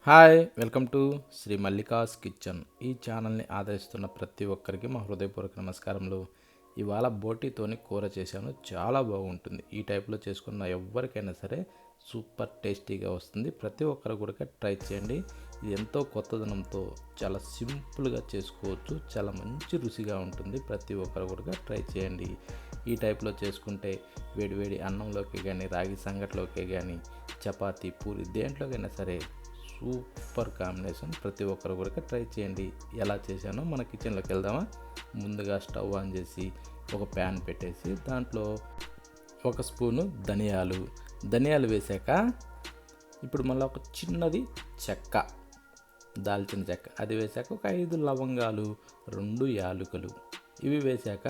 Hi welcome to Shri Mallika's kitchen. ఈ ఛానల్ని ఆదరిస్తున్న ప్రతి ఒక్కరికి మా హృదయపూర్వక నమస్కారములు. ఇవాళ బోటీతోని కూర చేశాను, చాలా బాగుంటుంది. ఈ టైప్లో చేసుకున్న ఎవరికైనా సరే సూపర్ టేస్టీగా వస్తుంది. ప్రతి ఒక్కరు కూడా ట్రై చేయండి. ఇది ఎంతో కొత్తదనంతో చాలా సింపుల్గా చేసుకోవచ్చు, చాలా మంచి రుచిగా ఉంటుంది. ప్రతి ఒక్కరు కూడా ట్రై చేయండి. ఈ టైప్లో చేసుకుంటే వేడివేడి అన్నంలోకి కానీ, రాగి సంగట్లోకి కానీ, చపాతీ పూరి దేంట్లోకైనా సరే సూపర్ కాంబినేషన్. ప్రతి ఒక్కరు కూడా ట్రై చేయండి. ఎలా చేశానో మన కిచెన్లోకి వెళ్దామా. ముందుగా స్టవ్ ఆన్ చేసి ఒక ప్యాన్ పెట్టేసి దాంట్లో ఒక స్పూను ధనియాలు వేసాక ఇప్పుడు మళ్ళీ ఒక చిన్నది చెక్క, దాల్చిన చెక్క అది వేసాక ఒక 5 లవంగాలు, 2 యాలకులు ఇవి వేసాక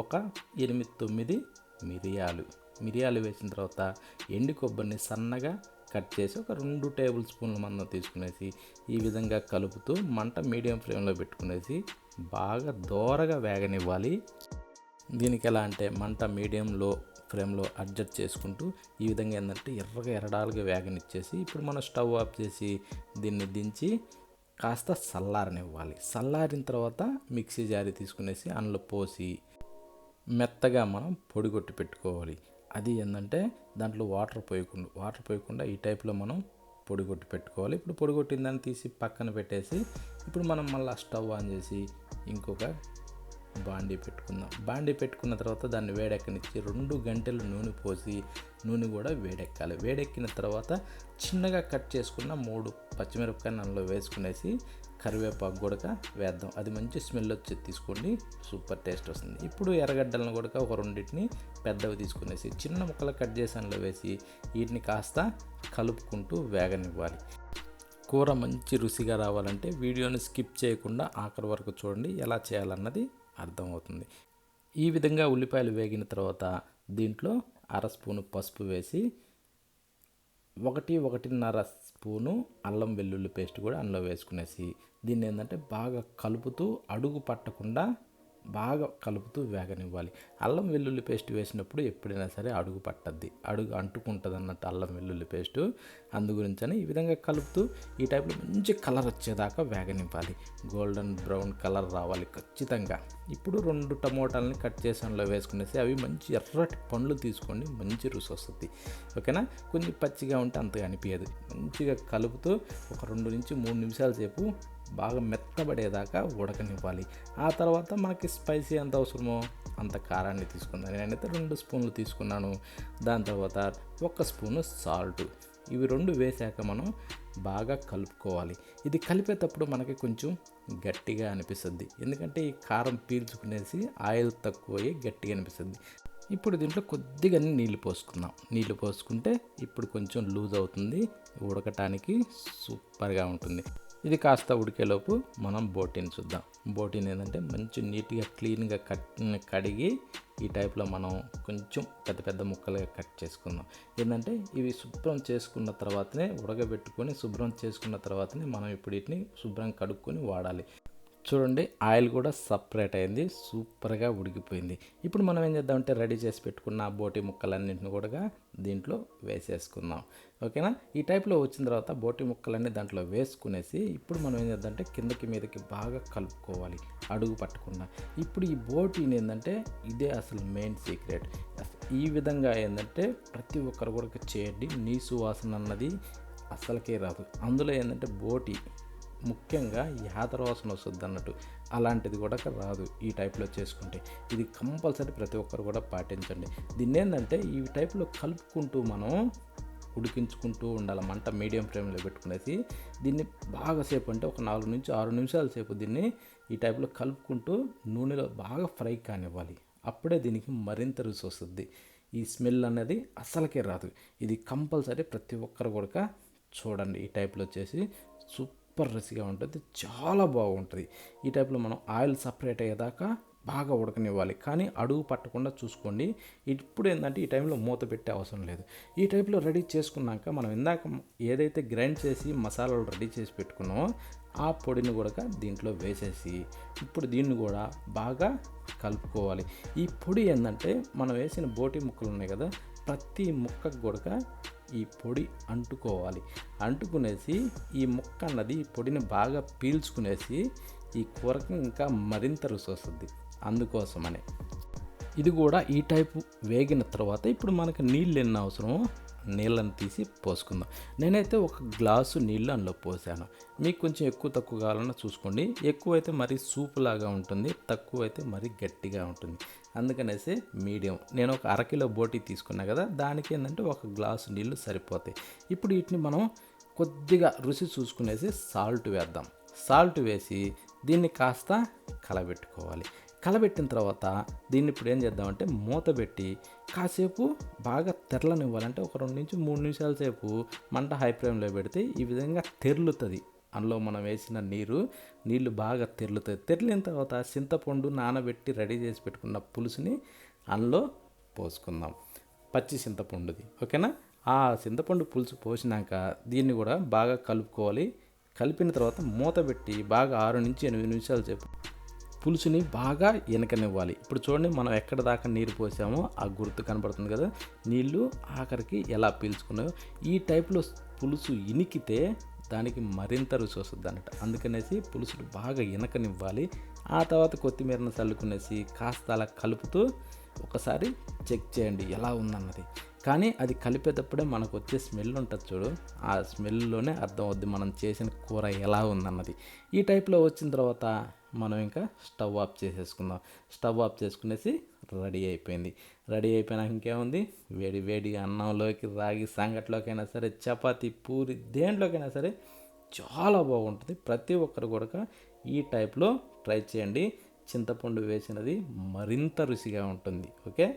ఒక 8-9 మిరియాలు వేసిన తర్వాత ఎండు కొబ్బరిని సన్నగా కట్ చేసి ఒక 2 టేబుల్ స్పూన్ల మందం తీసుకునేసి ఈ విధంగా కలుపుతూ మంట మీడియం ఫ్లేమ్లో పెట్టుకునేసి బాగా దోరగా వేగనివ్వాలి. దీనికి ఎలా అంటే మంట మీడియంలో ఫ్లేమ్లో అడ్జస్ట్ చేసుకుంటూ ఈ విధంగా ఏంటంటే ఎర్రడాలుగా వేగనిచ్చేసి ఇప్పుడు మనం స్టవ్ ఆఫ్ చేసి దీన్ని దించి కాస్త చల్లారనివ్వాలి. చల్లారిన తర్వాత మిక్సీ జారీ తీసుకునేసి అందులో పోసి మెత్తగా మనం పొడి కొట్టి పెట్టుకోవాలి. అది ఏంటంటే దాంట్లో వాటర్ పోయకుండా ఈ టైప్లో మనం పొడి కొట్టి పెట్టుకోవాలి. ఇప్పుడు పొడి కొట్టిన దాన్ని తీసి పక్కన పెట్టేసి ఇప్పుడు మనం మళ్ళీ స్టవ్ ఆన్ చేసి ఇంకొక బాండీ పెట్టుకున్న తర్వాత దాన్ని వేడెక్కనిచ్చి 2 గంటలు నూనె పోసి నూనె కూడా వేడెక్కాలి. వేడెక్కిన తర్వాత చిన్నగా కట్ చేసుకున్న 3 పచ్చిమిరపకాయలు అందులో వేసుకునేసి కరివేపాకు కూడా వేద్దాం. అది మంచి స్మెల్ వచ్చి తీసుకోండి, సూపర్ టేస్ట్ వస్తుంది. ఇప్పుడు ఎర్రగడ్డలను కూడా ఒక 2 పెద్దవి తీసుకునేసి చిన్న ముక్కలు కట్ చేసి అందులో వేసి వీటిని కాస్త కలుపుకుంటూ వేగనివ్వాలి. కూర మంచి రుచిగా రావాలంటే వీడియోని స్కిప్ చేయకుండా ఆఖరి వరకు చూడండి, ఎలా చేయాలన్నది అర్థమవుతుంది. ఈ విధంగా ఉల్లిపాయలు వేగిన తర్వాత దీంట్లో 1/2 స్పూను పసుపు వేసి 1-1.5 స్పూను అల్లం వెల్లుల్లి పేస్ట్ కూడా అందులో వేసుకునేసి దీన్ని ఏంటంటే బాగా కలుపుతూ అడుగు పట్టకుండా బాగా కలుపుతూ వేగనివ్వాలి. అల్లం వెల్లుల్లి పేస్ట్ వేసినప్పుడు ఎప్పుడైనా సరే అడుగు పట్టద్ది, అడుగు అంటుకుంటుంది అన్నట్టు అల్లం వెల్లుల్లి పేస్టు. అందు గురించని ఈ విధంగా కలుపుతూ ఈ టైప్లో మంచి కలర్ వచ్చేదాకా వేగనివ్వాలి. గోల్డెన్ బ్రౌన్ కలర్ రావాలి ఖచ్చితంగా. ఇప్పుడు 2 టమోటాలని కట్ చేసి అందులో వేసుకునేసి అవి మంచి ఎర్రటి పండ్లు తీసుకోండి, మంచి రుచి వస్తుంది. ఓకేనా. కొంచెం పచ్చిగా ఉంటే అంతగా అనిపించదు. మంచిగా కలుపుతూ ఒక 2-3 నిమిషాల సేపు బాగా మెత్తబడేదాకా ఉడకనివ్వాలి. ఆ తర్వాత మనకి స్పైసీ ఎంత అవసరమో అంత కారాన్ని తీసుకున్నాను. నేనైతే 2 స్పూన్లు తీసుకున్నాను. దాని తర్వాత 1 స్పూను సాల్ట్, ఇవి 2 వేసాక మనం బాగా కలుపుకోవాలి. ఇది కలిపేటప్పుడు మనకి కొంచెం గట్టిగా అనిపిస్తుంది, ఎందుకంటే ఈ కారం పీల్చుకునేసి ఆయిల్ తక్కువయ్యి గట్టిగా అనిపిస్తుంది. ఇప్పుడు దీంట్లో కొద్దిగా నీళ్ళు పోసుకుంటే ఇప్పుడు కొంచెం లూజ్ అవుతుంది, ఉడకటానికి సూపర్గా ఉంటుంది. ఇది కాస్త ఉడికేలోపు మనం బోటీని చూద్దాం. బోటీని ఏంటంటే మంచి నీట్గా క్లీన్గా కడిగి ఈ టైప్లో మనం కొంచెం పెద్ద ముక్కలుగా కట్ చేసుకుందాం. ఏంటంటే ఇవి శుభ్రం చేసుకున్న తర్వాతనే ఉడకబెట్టుకొని శుభ్రం చేసుకున్న తర్వాతనే మనం ఇప్పుడు వీటిని శుభ్రం కడుక్కొని వాడాలి. చూడండి, ఆయిల్ కూడా సపరేట్ అయింది, సూపర్గా ఉడికిపోయింది. ఇప్పుడు మనం ఏం చేద్దామంటే రెడీ చేసి పెట్టుకున్న బోటీ ముక్కలన్నింటిని కూడా దీంట్లో వేసేసుకుందాం. ఓకేనా. ఈ టైప్లో వచ్చిన తర్వాత బోటీ ముక్కలన్నీ దాంట్లో వేసుకునేసి ఇప్పుడు మనం ఏం చేద్దామంటే కిందకి మీదకి బాగా కలుపుకోవాలి, అడుగు పట్టకుండా. ఇప్పుడు ఈ బోటీని ఏంటంటే ఇదే అసలు మెయిన్ సీక్రెట్. ఈ విధంగా ఏంటంటే ప్రతి ఒక్కరు కూడా చేయండి, నీసు వాసన అన్నది అసలుకే రాదు. అందులో ఏంటంటే బోటీ ముఖ్యంగా యాతర వాసన వస్తుంది అన్నట్టు, అలాంటిది కూడా రాదు ఈ టైప్లో చేసుకుంటే. ఇది కంపల్సరీ ప్రతి ఒక్కరు కూడా పాటించండి. దీన్ని ఏంటంటే ఈ టైప్లో కలుపుకుంటూ మనం ఉడికించుకుంటూ ఉండాలి. మంట మీడియం ఫ్లేమ్లో పెట్టుకునేసి దీన్ని బాగాసేపు అంటే ఒక 4-6 నిమిషాల సేపు దీన్ని ఈ టైప్లో కలుపుకుంటూ నూనెలో బాగా ఫ్రై కానివ్వాలి. అప్పుడే దీనికి మరింత రుచి వస్తుంది. ఈ స్మెల్ అనేది అసలుకే రాదు. ఇది కంపల్సరీ ప్రతి ఒక్కరు కూడా చూడండి, ఈ టైప్లో చేసి సూపర్ రుచిగా ఉంటుంది, చాలా బాగుంటుంది. ఈ టైప్లో మనం ఆయిల్ సపరేట్ అయ్యేదాకా బాగా ఉడకనివ్వాలి, కానీ అడుగు పట్టకుండా చూసుకోండి. ఇప్పుడు ఏంటంటే ఈ టైంలో మూత పెట్టే అవసరం లేదు. ఈ టైప్లో రెడీ చేసుకున్నాక మనం ఇందాక ఏదైతే గ్రైండ్ చేసి మసాలాలు రెడీ చేసి పెట్టుకున్నామో ఆ పొడిని కూడా దీంట్లో వేసేసి ఇప్పుడు దీన్ని కూడా బాగా కలుపుకోవాలి. ఈ పొడి ఏంటంటే మనం వేసిన బోటి ముక్కలు ఉన్నాయి కదా, ప్రతి ముక్కకు కూడా ఈ పొడి అంటుకోవాలి. అంటుకునేసి ఈ ముక్క అన్నది ఈ పొడిని బాగా పీల్చుకునేసి ఈ కూరకి ఇంకా మరింత రుచి వస్తుంది. అందుకోసమని ఇది కూడా ఈ టైపు వేగిన తర్వాత ఇప్పుడు మనకు నీళ్ళు ఎన్ని అవసరమో నీళ్ళని తీసి పోసుకుందాం. నేనైతే ఒక గ్లాసు నీళ్ళు అందులో పోసాను. మీకు కొంచెం ఎక్కువ తక్కువ కావాలన్నా చూసుకోండి. ఎక్కువ అయితే మరీ సూప్ లాగా ఉంటుంది, తక్కువ అయితే మరీ గట్టిగా ఉంటుంది. అందుకనేసి మీడియం. నేను ఒక అరకిలో బోటి తీసుకున్నా కదా, దానికి ఏంటంటే ఒక గ్లాసు నీళ్ళు సరిపోతాయి. ఇప్పుడు వీటిని మనం కొద్దిగా రుచి చూసుకునేసి సాల్ట్ వేద్దాం. సాల్ట్ వేసి దీన్ని కాస్త కలబెట్టుకోవాలి. కలబెట్టిన తర్వాత దీన్ని ఇప్పుడు ఏం చేద్దామంటే మూత పెట్టి కాసేపు బాగా తెరలనివ్వాలంటే ఒక 2 నుంచి 3 నిమిషాల సేపు మంట హై ఫ్లేమ్లో పెడితే ఈ విధంగా తెరులుతుంది. అందులో మనం వేసిన నీళ్ళు బాగా తెరులుతుంది. తెరిలిన తర్వాత చింతపండు నానబెట్టి రెడీ చేసి పెట్టుకున్న పులుసుని అందులో పోసుకుందాం. పచ్చి చింతపండుది, ఓకేనా? ఆ చింతపండు పులుసు పోసినాక దీన్ని కూడా బాగా కలుపుకోవాలి. కలిపిన తర్వాత మూత పెట్టి బాగా 6 నుంచి 8 నిమిషాల సేపు పులుసుని బాగా ఇనకనివ్వాలి. ఇప్పుడు చూడండి, మనం ఎక్కడ దాకా నీరు పోసామో ఆ గుర్తు కనబడుతుంది కదా, నీళ్ళు ఆఖరికి ఎలా పీల్చుకున్నాయో. ఈ టైప్లో పులుసు ఇనికితే దానికి మరింత రుచి వస్తుంది అన్నట్టు. అందుకనేసి పులుసులు బాగా ఇనకనివ్వాలి. ఆ తర్వాత కొత్తిమీరను చల్లుకునేసి కాస్త అలా కలుపుతూ ఒకసారి చెక్ చేయండి ఎలా ఉందన్నది. కానీ అది కలిపేటప్పుడే మనకు వచ్చే స్మెల్ ఉంటుంది చూడు, ఆ స్మెల్లోనే అర్థం అవుద్ది మనం చేసిన కూర ఎలా ఉందన్నది. ఈ టైప్లో వచ్చిన తర్వాత మనం ఇంకా స్టవ్ ఆఫ్ చేసేసుకుందాం. స్టవ్ ఆఫ్ చేసుకునేసి రెడీ అయిపోయింది. రెడీ అయిపోయినాక ఇంకేముంది, వేడి వేడి అన్నంలోకి, రాగి సంగట్లోకైనా సరే, చపాతి, పూరి, దేంట్లోకైనా సరే చాలా బాగుంటుంది. ప్రతి ఒక్కరు కూడా ఈ టైప్లో ట్రై చేయండి. చింతపండు వేసినది మరింత రుచిగా ఉంటుంది. ఓకే.